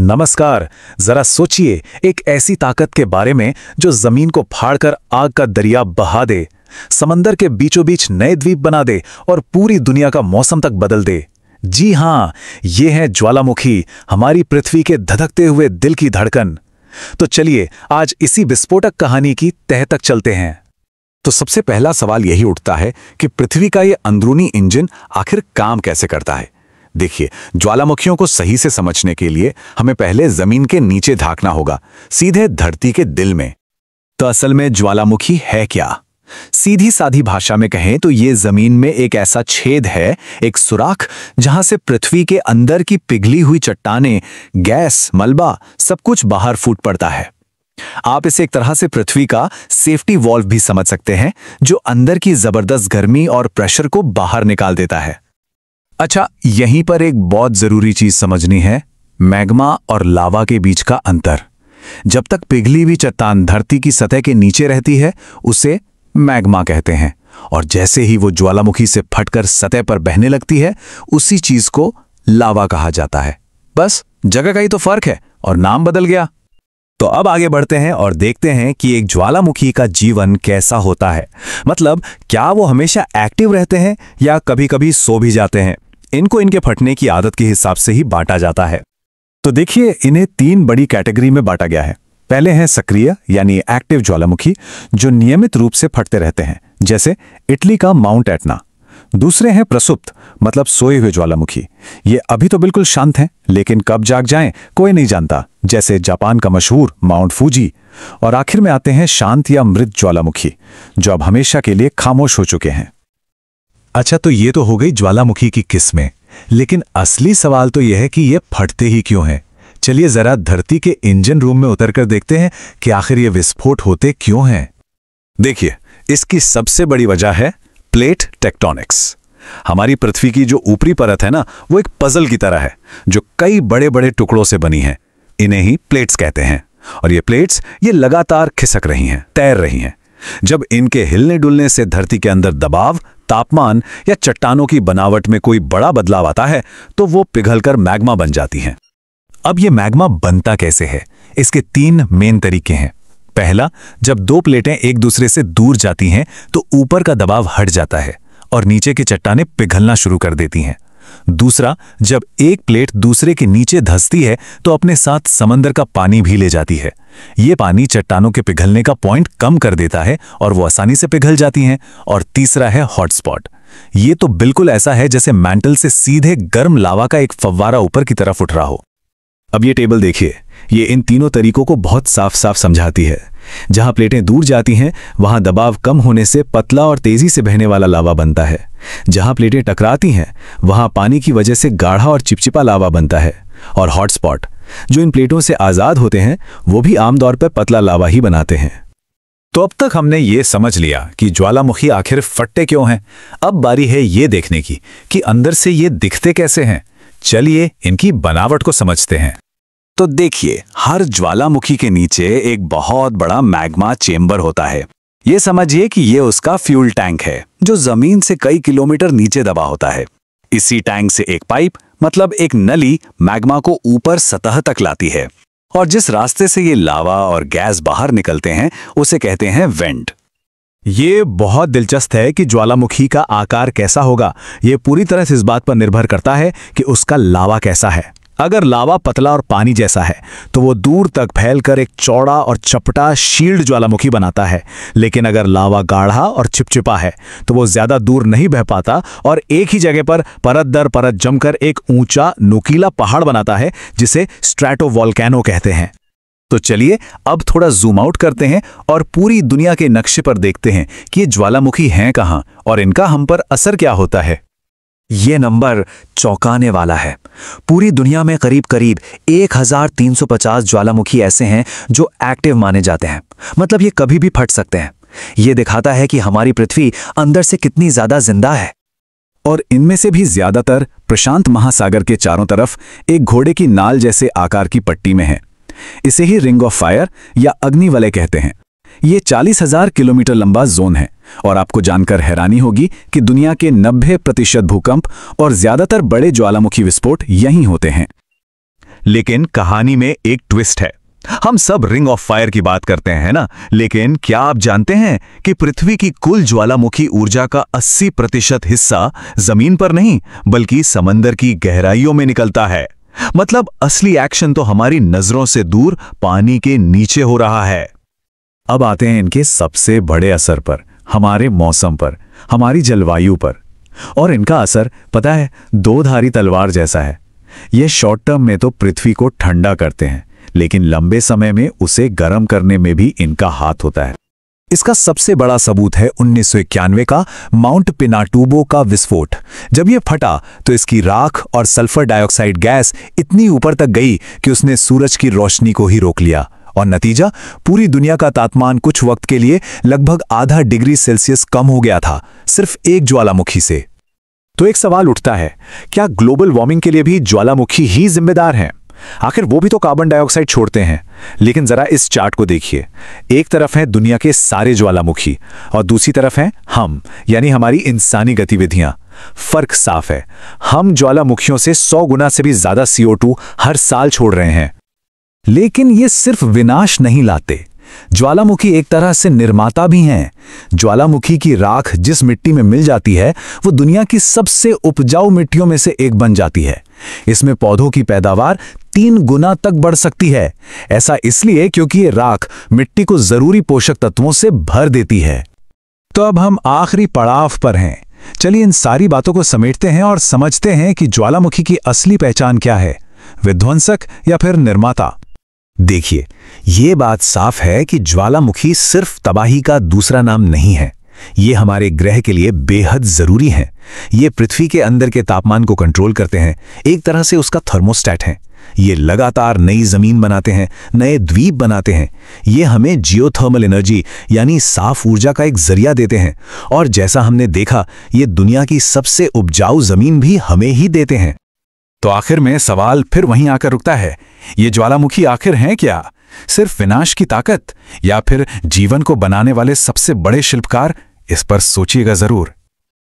नमस्कार। जरा सोचिए एक ऐसी ताकत के बारे में जो जमीन को फाड़कर आग का दरिया बहा दे, समंदर के बीचों बीच नए द्वीप बना दे और पूरी दुनिया का मौसम तक बदल दे। जी हां, ये है ज्वालामुखी, हमारी पृथ्वी के धधकते हुए दिल की धड़कन। तो चलिए आज इसी विस्फोटक कहानी की तह तक चलते हैं। तो सबसे पहला सवाल यही उठता है कि पृथ्वी का ये अंदरूनी इंजन आखिर काम कैसे करता है। देखिए, ज्वालामुखियों को सही से समझने के लिए हमें पहले जमीन के नीचे झांकना होगा, सीधे धरती के दिल में। तो असल में ज्वालामुखी है क्या? सीधी साधी भाषा में कहें तो ये जमीन में एक ऐसा छेद है, एक सुराख, जहां से पृथ्वी के अंदर की पिघली हुई चट्टानें, गैस, मलबा सब कुछ बाहर फूट पड़ता है। आप इसे एक तरह से पृथ्वी का सेफ्टी वॉल्व भी समझ सकते हैं, जो अंदर की जबरदस्त गर्मी और प्रेशर को बाहर निकाल देता है। अच्छा, यहीं पर एक बहुत जरूरी चीज समझनी है, मैग्मा और लावा के बीच का अंतर। जब तक पिघली हुई चट्टान धरती की सतह के नीचे रहती है, उसे मैग्मा कहते हैं, और जैसे ही वो ज्वालामुखी से फटकर सतह पर बहने लगती है, उसी चीज को लावा कहा जाता है। बस जगह का ही तो फर्क है और नाम बदल गया। तो अब आगे बढ़ते हैं और देखते हैं कि एक ज्वालामुखी का जीवन कैसा होता है। मतलब क्या वो हमेशा एक्टिव रहते हैं या कभी-कभी सो भी जाते हैं। इनको इनके फटने की आदत के हिसाब से ही बांटा जाता है। तो देखिए, इन्हें तीन बड़ी कैटेगरी में बांटा गया है। पहले हैं सक्रिय यानी एक्टिव ज्वालामुखी, जो नियमित रूप से फटते रहते हैं, जैसे इटली का माउंट एटना। दूसरे हैं प्रसुप्त, मतलब सोए हुए ज्वालामुखी। ये अभी तो बिल्कुल शांत हैं, लेकिन कब जाग जाएं कोई नहीं जानता, जैसे जापान का मशहूर माउंट फूजी। और आखिर में आते हैं शांत या मृत ज्वालामुखी, जो अब हमेशा के लिए खामोश हो चुके हैं। अच्छा, तो ये तो हो गई ज्वालामुखी की किस्में, लेकिन असली सवाल तो यह है कि ये फटते ही क्यों हैं। चलिए जरा धरती के इंजन रूम में उतरकर देखते हैं कि आखिर ये विस्फोट होते क्यों हैं। देखिए, इसकी सबसे बड़ी वजह है प्लेट टेक्टोनिक्स। हमारी पृथ्वी की जो ऊपरी परत है ना, वो एक पजल की तरह है, जो कई बड़े बड़े टुकड़ों से बनी है। इन्हें ही प्लेट्स कहते हैं। और ये प्लेट्स ये लगातार खिसक रही हैं, तैर रही हैं। जब इनके हिलने डुलने से धरती के अंदर दबाव, तापमान या चट्टानों की बनावट में कोई बड़ा बदलाव आता है, तो वो पिघलकर मैग्मा बन जाती हैं। अब ये मैग्मा बनता कैसे है? इसके तीन मेन तरीके हैं। पहला, जब दो प्लेटें एक दूसरे से दूर जाती हैं तो ऊपर का दबाव हट जाता है और नीचे की चट्टानें पिघलना शुरू कर देती हैं। दूसरा, जब एक प्लेट दूसरे के नीचे धंसती है तो अपने साथ समंदर का पानी भी ले जाती है। ये पानी चट्टानों के पिघलने का पॉइंट कम कर देता है और वो आसानी से पिघल जाती हैं। और तीसरा है हॉटस्पॉट। ये तो बिल्कुल ऐसा है जैसे मैंटल से सीधे गर्म लावा का एक फव्वारा ऊपर की तरफ उठ रहा हो। अब ये टेबल देखिए, ये इन तीनों तरीकों को बहुत साफ साफ समझाती है। जहां प्लेटें दूर जाती हैं, वहां दबाव कम होने से पतला और तेजी से बहने वाला लावा बनता है। जहां प्लेटें टकराती हैं, वहां पानी की वजह से गाढ़ा और चिपचिपा लावा बनता है। और हॉटस्पॉट, जो इन प्लेटों से आजाद होते हैं, वो भी आमतौर पर पतला लावा ही बनाते हैं। तो अब तक हमने ये समझ लिया कि ज्वालामुखी आखिर फटते क्यों हैं। अब बारी है ये देखने की कि अंदर से ये दिखते कैसे हैं। चलिए इनकी बनावट को समझते हैं। तो देखिए, हर ज्वालामुखी के नीचे एक बहुत बड़ा मैग्मा चेंबर होता है। ये समझिए कि ये उसका फ्यूल टैंक है, जो जमीन से कई किलोमीटर नीचे दबा होता है। इसी टैंक से एक पाइप, मतलब एक नली, मैग्मा को ऊपर सतह तक लाती है। और जिस रास्ते से ये लावा और गैस बाहर निकलते हैं, उसे कहते हैं वेंट। ये बहुत दिलचस्प है कि ज्वालामुखी का आकार कैसा होगा। ये पूरी तरह से इस बात पर निर्भर करता है कि उसका लावा कैसा है। अगर लावा पतला और पानी जैसा है तो वो दूर तक फैलकर एक चौड़ा और चपटा शील्ड ज्वालामुखी बनाता है। लेकिन अगर लावा गाढ़ा और चिपचिपा है तो वो ज्यादा दूर नहीं बह पाता और एक ही जगह पर परत दर परत जमकर एक ऊंचा नुकीला पहाड़ बनाता है, जिसे स्ट्रैटोवोल्केनो कहते हैं। तो चलिए अब थोड़ा जूम आउट करते हैं और पूरी दुनिया के नक्शे पर देखते हैं कि ये ज्वालामुखी हैं कहां और इनका हम पर असर क्या होता है। ये नंबर चौंकाने वाला है। पूरी दुनिया में करीब करीब 1350 ज्वालामुखी ऐसे हैं जो एक्टिव माने जाते हैं। मतलब ये कभी भी फट सकते हैं। ये दिखाता है कि हमारी पृथ्वी अंदर से कितनी ज्यादा जिंदा है। और इनमें से भी ज्यादातर प्रशांत महासागर के चारों तरफ एक घोड़े की नाल जैसे आकार की पट्टी में है। इसे ही रिंग ऑफ फायर या अग्निवलय कहते हैं। ये 40,000 किलोमीटर लंबा जोन है और आपको जानकर हैरानी होगी कि दुनिया के 90% भूकंप और ज्यादातर बड़े ज्वालामुखी विस्फोट यहीं होते हैं। लेकिन कहानी में एक ट्विस्ट है। हम सब रिंग ऑफ फायर की बात करते हैं ना, लेकिन क्या आप जानते हैं कि पृथ्वी की कुल ज्वालामुखी ऊर्जा का 80% हिस्सा जमीन पर नहीं बल्कि समंदर की गहराइयों में निकलता है। मतलब असली एक्शन तो हमारी नजरों से दूर पानी के नीचे हो रहा है। अब आते हैं इनके सबसे बड़े असर पर, हमारे मौसम पर, हमारी जलवायु पर। और इनका असर पता है, दो धारी तलवार जैसा है। ये शॉर्ट टर्म में तो पृथ्वी को ठंडा करते हैं, लेकिन लंबे समय में उसे गर्म करने में भी इनका हाथ होता है। इसका सबसे बड़ा सबूत है 1991 का माउंट पिनाटुबो का विस्फोट। जब यह फटा तो इसकी राख और सल्फर डाइऑक्साइड गैस इतनी ऊपर तक गई कि उसने सूरज की रोशनी को ही रोक लिया, और नतीजा, पूरी दुनिया का तापमान कुछ वक्त के लिए लगभग आधा डिग्री सेल्सियस कम हो गया था, सिर्फ एक ज्वालामुखी से। तो एक सवाल उठता है, क्या ग्लोबल वार्मिंग के लिए भी ज्वालामुखी ही जिम्मेदार हैं? आखिर वो भी तो कार्बन डाइऑक्साइड छोड़ते हैं। लेकिन जरा इस चार्ट को देखिए, एक तरफ है दुनिया के सारे ज्वालामुखी और दूसरी तरफ है हम, यानी हमारी इंसानी गतिविधियां। फर्क साफ है, हम ज्वालामुखियों से 100 गुना से भी ज्यादा CO2 हर साल छोड़ रहे हैं। लेकिन ये सिर्फ विनाश नहीं लाते, ज्वालामुखी एक तरह से निर्माता भी हैं। ज्वालामुखी की राख जिस मिट्टी में मिल जाती है वो दुनिया की सबसे उपजाऊ मिट्टियों में से एक बन जाती है। इसमें पौधों की पैदावार 3 गुना तक बढ़ सकती है। ऐसा इसलिए क्योंकि ये राख मिट्टी को जरूरी पोषक तत्वों से भर देती है। तो अब हम आखिरी पड़ाव पर हैं। चलिए इन सारी बातों को समेटते हैं और समझते हैं कि ज्वालामुखी की असली पहचान क्या है, विध्वंसक या फिर निर्माता। देखिए, ये बात साफ है कि ज्वालामुखी सिर्फ तबाही का दूसरा नाम नहीं है। ये हमारे ग्रह के लिए बेहद जरूरी है। ये पृथ्वी के अंदर के तापमान को कंट्रोल करते हैं, एक तरह से उसका थर्मोस्टेट है। ये लगातार नई जमीन बनाते हैं, नए द्वीप बनाते हैं। ये हमें जियोथर्मल एनर्जी यानी साफ ऊर्जा का एक जरिया देते हैं, और जैसा हमने देखा, ये दुनिया की सबसे उपजाऊ जमीन भी हमें ही देते हैं। तो आखिर में सवाल फिर वहीं आकर रुकता है, ये ज्वालामुखी आखिर हैं क्या? सिर्फ विनाश की ताकत या फिर जीवन को बनाने वाले सबसे बड़े शिल्पकार? इस पर सोचिएगा जरूर।